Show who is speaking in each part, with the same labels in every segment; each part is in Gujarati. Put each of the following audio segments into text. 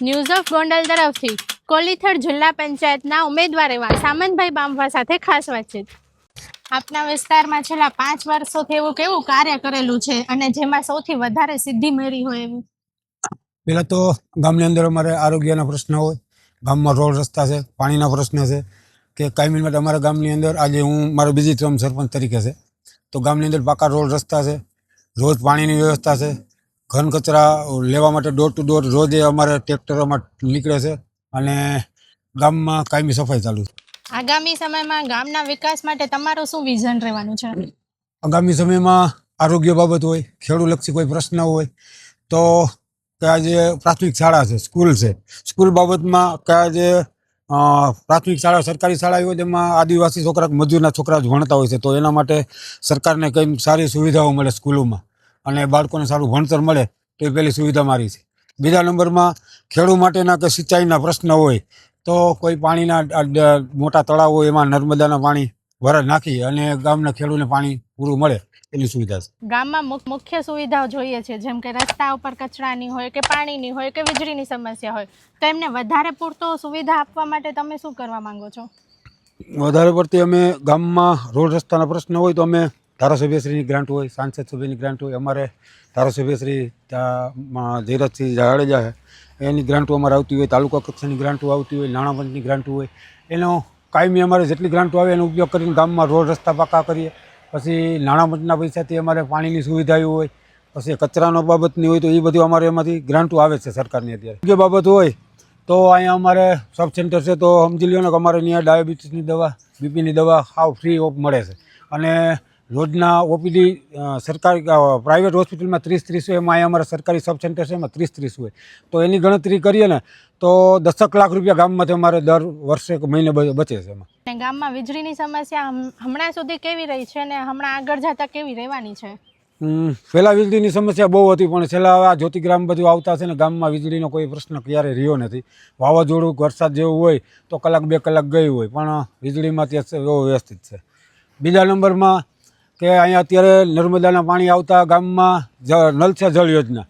Speaker 1: ન્યૂઝ ઓફ ગોંડલ તરફથી કોલીથડ જિલ્લા પંચાયતના ઉમેદવાર એવા સામંતભાઈ બામવા સાથે ખાસ વાતચીત. આપના વિસ્તારમાં છેલ્લા 5 વર્ષોથી એવું કેવું કાર્ય કરેલું છે અને જેમાં સૌથી વધારે સિદ્ધિ મેળવી હોય એવું?
Speaker 2: પહેલાં તો ગામની અંદર અમારે આરોગ્યના પ્રશ્ન હોય, ગામમાં રોડ રસ્તા છે, પાણીના પ્રશ્ન છે કે કાયમી માટે અમારા ગામની અંદર આજે હું મારો બીજી ટર્મ સરપંચ તરીકે છે, તો ગામની અંદર પાકા રોડ રસ્તા છે, રોજ પાણીની વ્યવસ્થા છે, ઘન કચરા લેવા માટે ડોર ટુ ડોર રોજ અમારે ટ્રેક્ટરોમાં નીકળે છે અને ગામમાં કાયમી સફાઈ ચાલુ છે.
Speaker 1: આગામી સમયમાં ગામના વિકાસ માટે તમારું શું વિઝન રહેવાનું છે?
Speaker 2: આગામી સમયમાં આરોગ્ય બાબત હોય, ખેડૂતલક્ષી કોઈ પ્રશ્ન હોય તો કે આજે પ્રાથમિક શાળા છે, સ્કૂલ બાબતમાં કે આજે પ્રાથમિક શાળા સરકારી શાળા હોય તેમાં આદિવાસી છોકરા મજૂરના છોકરા જ ભણતા હોય છે, તો એના માટે સરકારને કંઈ સારી સુવિધાઓ મળે સ્કૂલોમાં અને બાળકોને સારું ભણતર મળે તો એ પહેલી સુવિધા મારી છે. બીજા નંબરમાં ખેડૂત માટેના કે સિંચાઈના પ્રશ્ન હોય તો કોઈ પાણીના મોટા તળાવ હોય એમાં નર્મદાના પાણી વરાળ નાખી અને ગામના ખેડૂતને પાણી પૂરું મળે એની સુવિધા છે.
Speaker 1: ગામમાં મુખ્ય સુવિધાઓ જોઈએ છે, જેમ કે રસ્તા ઉપર કચરાની હોય કે પાણીની હોય કે વીજળીની સમસ્યા હોય, તો એમને વધારે પૂરતો સુવિધા આપવા માટે તમે શું કરવા માંગો છો?
Speaker 2: વધારે પડતી અમે ગામમાં રોડ રસ્તાના પ્રશ્ન હોય તો અમે ધારાસભ્યશ્રીની ગ્રાન્ટ હોય, સાંસદ સભ્યની ગ્રાન્ટ હોય, અમારે ધારાસભ્યશ્રી ધીરજસિંહ જાડેજા એની ગ્રાન્ટો અમારે આવતી હોય, તાલુકા કક્ષાની ગ્રાન્ટો આવતી હોય, નાણાપંચની ગ્રાન્ટો હોય, એનો કાયમી અમારે જેટલી ગ્રાન્ટો આવે એનો ઉપયોગ કરીને ગામમાં રોડ રસ્તા પાકા કરીએ. પછી નાણાપંચના પૈસાથી અમારે પાણીની સુવિધાઓ હોય, પછી કચરાનો બાબતની હોય તો એ બધું અમારે એમાંથી ગ્રાન્ટો આવે છે સરકારની. અત્યારે આરોગ્ય બાબત હોય તો અહીંયા અમારે સબ સેન્ટર છે, તો સમજી લો ને કે અમારે ત્યાં ડાયાબિટીસની દવા, બીપીની દવા હાવ ફ્રી ઓફ મળે છે અને રોજના ઓપીડી સરકારી પ્રાઇવેટ હોસ્પિટલમાં 30-30 હોય, એમાં અહીંયા અમારા સરકારી સબ સેન્ટર છે એમાં 30-30 હોય, તો એની ગણતરી કરીએ ને તો 10 લાખ રૂપિયા ગામમાંથી અમારે દર વર્ષે મહિને બચે છે. એમાં
Speaker 1: ગામમાં વીજળીની સમસ્યા હમણાં સુધી કેવી રહી છે અને હમણાં આગળ જતા કેવી રહેવાની છે?
Speaker 2: પહેલાં વીજળીની સમસ્યા બહુ હતી, પણ છેલ્લા આ જ્યોતિગ્રામ બધું આવતા છે ને ગામમાં વીજળીનો કોઈ પ્રશ્ન ક્યારે રહ્યો નથી. વાવાઝોડું વરસાદ જેવું હોય તો 1-2 કલાક ગઈ હોય, પણ વીજળીમાં ત્યાં બહુ વ્યવસ્થિત છે. બીજા નંબરમાં કે અહીંયા અત્યારે નર્મદાના પાણી આવતા ગામમાં નલ છે જળ યોજના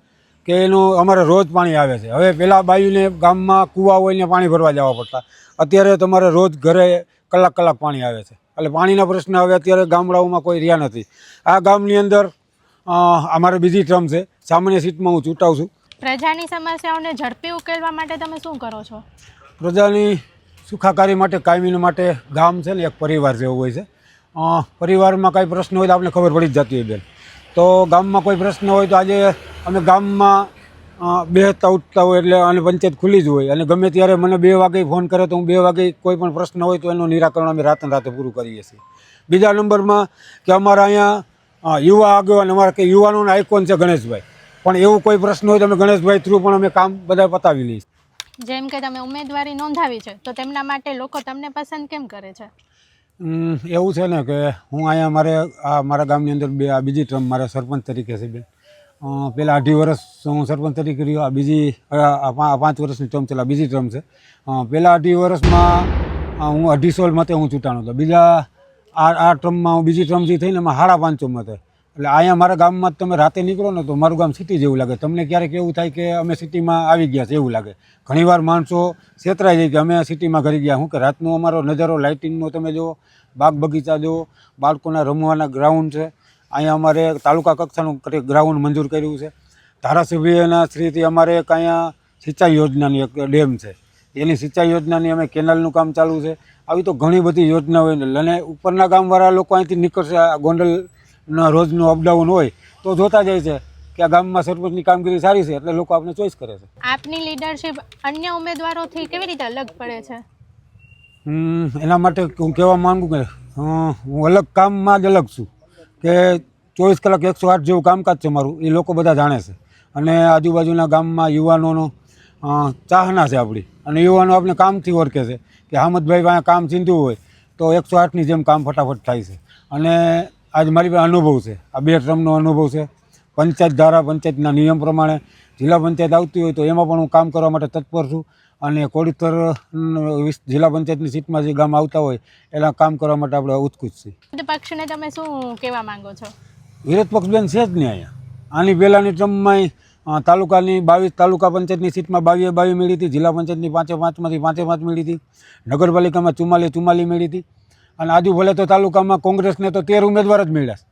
Speaker 2: કે એનું અમારે રોજ પાણી આવે છે. હવે પહેલાં બાયુને ગામમાં કૂવા હોય ને પાણી ભરવા જવા પડતા, અત્યારે તમારે રોજ ઘરે કલાક પાણી આવે છે. એટલે પાણીના પ્રશ્ન હવે અત્યારે ગામડાઓમાં કોઈ રહ્યા નથી. આ ગામની અંદર અમારે બીજી ટર્મ છે, સામાન્ય સીટમાં હું ચૂંટાઉં છું.
Speaker 1: પ્રજાની સમસ્યાઓને ઝડપી ઉકેલવા માટે તમે શું કરો છો?
Speaker 2: પ્રજાની સુખાકારી માટે કાયમી માટે ગામ છે ને એક પરિવાર જેવું હોય છે. પરિવારમાં કાંઈ પ્રશ્ન હોય તો આપણે ખબર પડી જ જતી હોય બેન. તો ગામમાં કોઈ પ્રશ્ન હોય તો આજે અમે ગામમાં બેસતા ઉઠતા હોય એટલે અને પંચાયત ખુલ્લી જ હોય અને ગમે ત્યારે મને 2 વાગે ફોન કરે તો હું 2 વાગે કોઈ પણ પ્રશ્ન હોય તો એનું નિરાકરણ અમે રાતે પૂરું કરીએ છીએ. બીજા નંબરમાં કે અમારા અહીંયા યુવા આગેવાન, અમારા કે યુવાનોના આઇકોન છે ગણેશભાઈ, પણ એવું કોઈ પ્રશ્ન હોય તો અમે ગણેશભાઈ થ્રુ પણ અમે કામ બધા પતાવી લઈએ.
Speaker 1: જેમ કે તમે ઉમેદવારી નોંધાવી છે, તો તેમના માટે લોકો તમને પસંદ કેમ કરે છે?
Speaker 2: એવું છે ને કે હું અહીંયા મારા ગામની અંદર બીજી ટર્મ મારે સરપંચ તરીકે છે બેન. પહેલાં 2.5 વર્ષ હું સરપંચ તરીકે રહ્યો, આ બીજી 5 વર્ષની ટર્મ છે, બીજી ટર્મ છે. પહેલાં 2.5 વર્ષમાં હું 250 મતે હું ચૂંટાણો હતો. બીજા આ ટર્મમાં હું બીજી ટર્મથી થઈને એમાં 550 મતે. એટલે અહીંયા મારા ગામમાં તમે રાતે નીકળો ને તો મારું ગામ સિટી જેવું લાગે. તમને ક્યારેક એવું થાય કે અમે સિટીમાં આવી ગયા છે એવું લાગે. ઘણીવાર માણસો છેતરાઈ જાય કે અમે સિટીમાં ઘરી ગયા. શું કે રાતનો અમારો નજારો લાઇટિંગનો તમે જુઓ, બાગ બગીચા જુઓ, બાળકોના રમવાના ગ્રાઉન્ડ છે. અહીંયા અમારે તાલુકા કક્ષાનું ગ્રાઉન્ડ મંજૂર કર્યું છે. ધારાસભ્યના શ્રીથી અમારે એક અહીંયા સિંચાઈ યોજનાની એક ડેમ છે, એની સિંચાઈ યોજનાની અમે કેનાલનું કામ ચાલુ છે. આવી તો ઘણી બધી યોજના હોય ને અને ઉપરના ગામવાળા લોકો અહીંથી નીકળશે, ગોંડલના રોજનું અપડાઉન હોય તો જોતા જાય છે કે આ ગામમાં સરપંચની કામગીરી સારી છે એટલે લોકો આપણે ચોઈસ કરે છે.
Speaker 1: આપની લીડરશિપ અન્ય ઉમેદવારોથી કેવી રીતે અલગ પડે છે?
Speaker 2: એના માટે હું કહેવા માંગુ કે હું અલગ કામમાં જ અલગ છું કે 24 કલાક 108 જેવું કામકાજ છે મારું, એ લોકો બધા જાણે છે અને આજુબાજુના ગામમાં યુવાનોનો ચાહના છે આપણી અને યુવાનો આપણે કામથી ઓળખે છે કે હામદભાઈ પાસે કામ ચીંધ્યું હોય તો 108ની જેમ કામ ફટાફટ થાય છે. અને આજ મારી પાસે અનુભવ છે, આ 2 ટર્મનો અનુભવ છે. પંચાયત ધારા, પંચાયતના નિયમ પ્રમાણે જિલ્લા પંચાયત આવતી હોય તો એમાં પણ હું કામ કરવા માટે તત્પર છું અને કોડીતર જિલ્લા પંચાયતની સીટમાં જે ગામ આવતા હોય એના કામ કરવા માટે આપણે ઉત્કુચ છીએ.
Speaker 1: પક્ષને તમે શું કહેવા માંગો છો?
Speaker 2: વિરોધ પક્ષ બેન છે જ નહીં અહીંયા. આની પહેલાંની ટર્મમાં તાલુકાની 22 તાલુકા પંચાયતની સીટમાં 22 મળી હતી, જિલ્લા પંચાયતની 5-5માંથી 5 મળી હતી, નગરપાલિકામાં 44 મળી હતી, અને આજુ ભલે તો તાલુકામાં કોંગ્રેસને તો 13 ઉમેદવાર જ મળ્યા છે.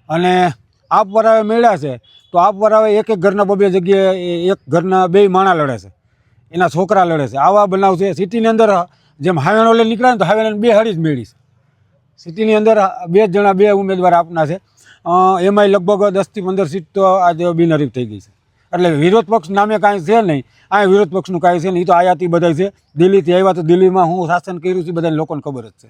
Speaker 2: અને આપ વરાવે મળ્યા છે તો આપ વરાવે એક ઘરના 2 જગ્યાએ એક ઘરના 2 માણા લડે છે, એના છોકરા લડે છે. આવા બનાવ છે સિટીની અંદર. જેમ હાવેણો લઈને નીકળ્યા ને તો હાવેણાને 2 હાડી જ મેળી છે. સિટીની અંદર 2 જણા 2 ઉમેદવાર આપના છે. એમાંય લગભગ 10 થી 15 સીટ તો આજે બિનહરીફ થઈ ગઈ છે. એટલે વિરોધ પક્ષ નામે કાંઈ છે નહીં. આ વિરોધ પક્ષનું કાંઈ છે નહીં. એ તો આયાતી બધા છે. દિલ્હીથી આવ્યા તો દિલ્હીમાં હું શાસન કર્યું છે બધાને લોકોને ખબર જ છે.